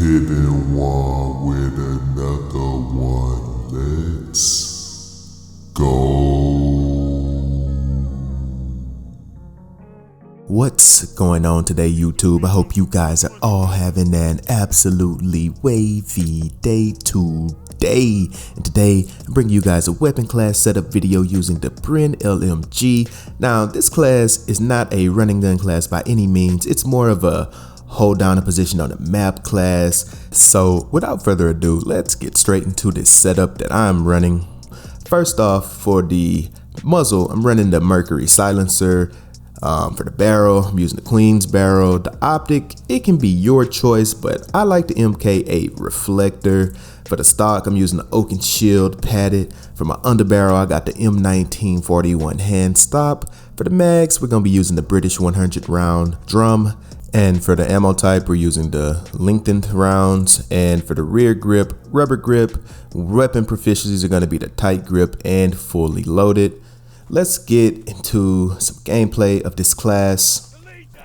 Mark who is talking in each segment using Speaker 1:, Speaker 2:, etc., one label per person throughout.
Speaker 1: hitting one with another one. Let's go.
Speaker 2: What's going on today, YouTube? I hope you guys are all having an absolutely wavy day today. And today, I'm bringing you guys a weapon class setup video using the Bren LMG. Now, this class is not a running gun class by any means. It's more of a hold down a position on the map class. So, without further ado, let's get straight into this setup that I'm running. First off, for the muzzle, I'm running the Mercury silencer. For the barrel, I'm using the Queen's barrel. The optic, it can be your choice, but I like the MK8 reflector. For the stock, I'm using the Oaken Shield padded. For my underbarrel, I got the M1941 hand stop. For the mags, we're going to be using the British 100 round drum. And for the ammo type, we're using the lengthened rounds. And for the rear grip, rubber grip, weapon proficiencies are going to be the tight grip and fully loaded. Let's get into some gameplay of this class.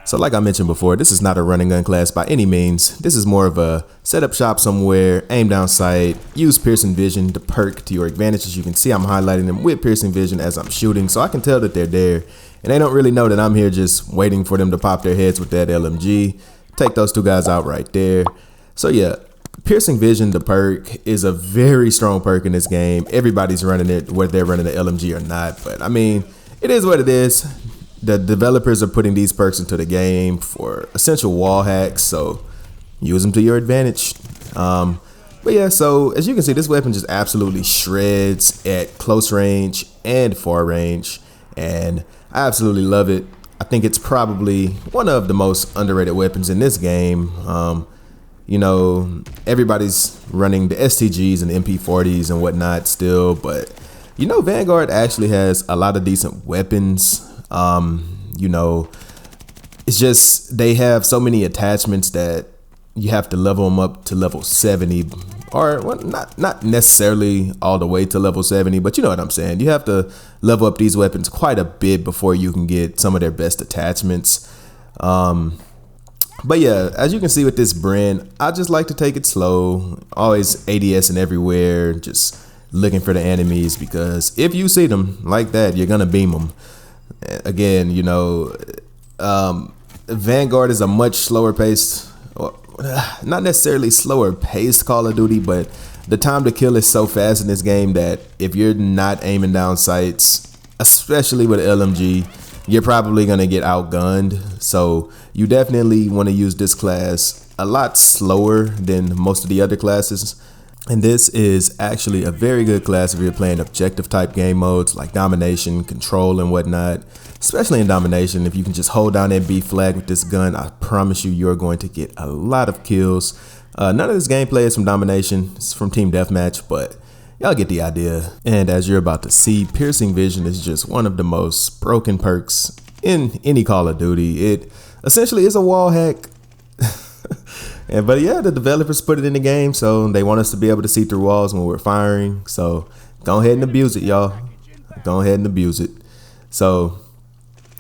Speaker 2: So like I mentioned before, this is not a running gun class by any means. This is more of a set up shop somewhere, aim down sight, use piercing vision to perk to your advantage. As you can see, I'm highlighting them with piercing vision as I'm shooting, so I can tell that they're there. And they don't really know that I'm here just waiting for them to pop their heads with that LMG. Take those two guys out right there. So yeah, piercing vision, the perk, is a very strong perk in this game. Everybody's running it, whether they're running the LMG or not. But I mean, it is what it is. The developers are putting these perks into the game for essential wall hacks, so use them to your advantage. But yeah, so as you can see, this weapon just absolutely shreds at close range and far range, and I absolutely love it. I think it's probably one of the most underrated weapons in this game. You know, everybody's running the STGs and the MP40s and whatnot still, but you know, Vanguard actually has a lot of decent weapons. You know, it's just they have so many attachments that you have to level them up to level 70, or well, not necessarily all the way to level 70, but you know what I'm saying. You have to level up these weapons quite a bit before you can get some of their best attachments. But yeah, as you can see with this Bren, I just like to take it slow, always ADS and everywhere, just looking for the enemies, because if you see them like that, you're gonna beam them. Again, you know, Vanguard is a much slower paced, not necessarily slower paced Call of Duty, but the time to kill is so fast in this game that if you're not aiming down sights, especially with LMG, you're probably going to get outgunned. So you definitely want to use this class a lot slower than most of the other classes. And this is actually a very good class if you're playing objective type game modes like domination, control, and whatnot. Especially in domination, if you can just hold down that B flag with this gun, I promise you, you're going to get a lot of kills. None of this gameplay is from domination, it's from team deathmatch, but y'all get the idea. And as you're about to see, piercing vision is just one of the most broken perks in any Call of Duty. It essentially is a wall hack. But yeah, the developers put it in the game, so they want us to be able to see through walls when we're firing. So go ahead and abuse it, y'all. Go ahead and abuse it. So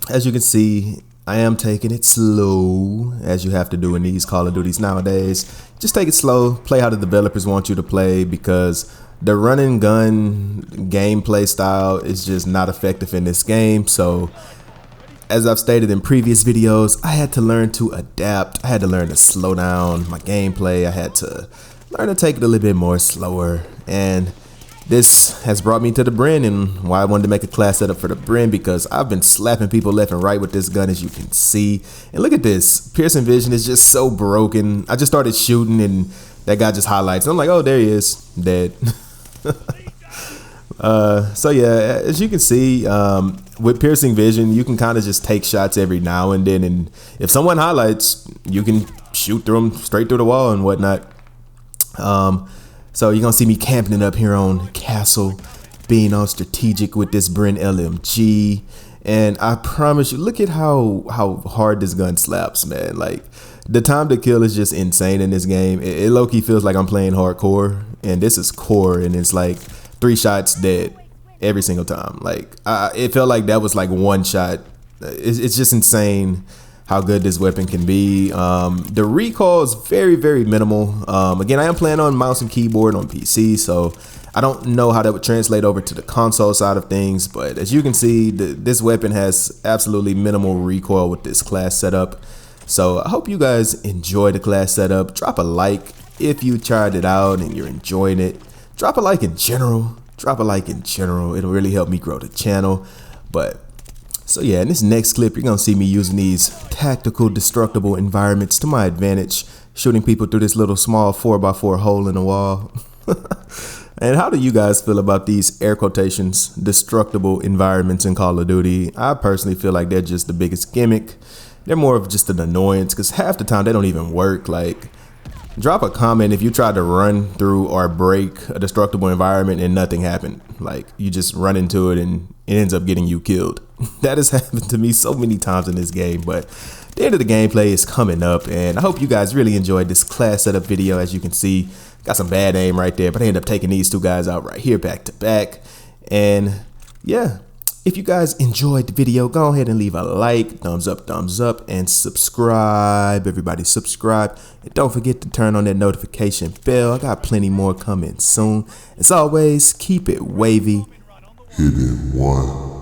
Speaker 2: as you can see, I am taking it slow, as you have to do in these Call of Duties nowadays. Just take it slow, play how the developers want you to play, because the run and gun gameplay style is just not effective in this game. So as I've stated in previous videos, I had to learn to adapt. I had to learn to slow down my gameplay. I had to learn to take it a little bit more slower. And this has brought me to the Bren, and why I wanted to make a class setup for the Bren, because I've been slapping people left and right with this gun, as you can see. And look at this. Piercing vision is just so broken. I just started shooting and that guy just highlights. And I'm like, oh, there he is, dead. So yeah, as you can see, with piercing vision, you can kind of just take shots every now and then, and if someone highlights, you can shoot through them straight through the wall and whatnot. So you're gonna see me camping up here on Castle, being all strategic with this Bren LMG, and I promise you, look at how hard this gun slaps, man. Like, the time to kill is just insane in this game. It low-key feels like I'm playing hardcore, and this is core, and it's like 3 shots dead every single time. Like, it felt like that was like 1 shot. It's just insane how good this weapon can be. The recoil is very minimal. Again, I am playing on mouse and keyboard on PC, so I don't know how that would translate over to the console side of things, but as you can see, this weapon has absolutely minimal recoil with this class setup. So I hope you guys enjoy the class setup. Drop a like if you tried it out and you're enjoying it. Drop a like in general. It'll really help me grow the channel. But so yeah, in this next clip, you're gonna see me using these tactical destructible environments to my advantage, shooting people through this little small 4x4 hole in the wall. And how do you guys feel about these air quotations destructible environments in Call of Duty? I personally feel like they're just the biggest gimmick. They're more of just an annoyance because half the time they don't even work. Like, drop a comment if you tried to run through or break a destructible environment and nothing happened. Like, you just run into it and it ends up getting you killed. That has happened to me so many times in this game, but the end of the gameplay is coming up, and I hope you guys really enjoyed this class setup video. As you can see, got some bad aim right there, but I ended up taking these two guys out right here back to back. And yeah, if you guys enjoyed the video, go ahead and leave a like, thumbs up, and subscribe. Everybody subscribe, and don't forget to turn on that notification bell. I got plenty more coming soon. As always, keep it wavy.
Speaker 1: Hit it one.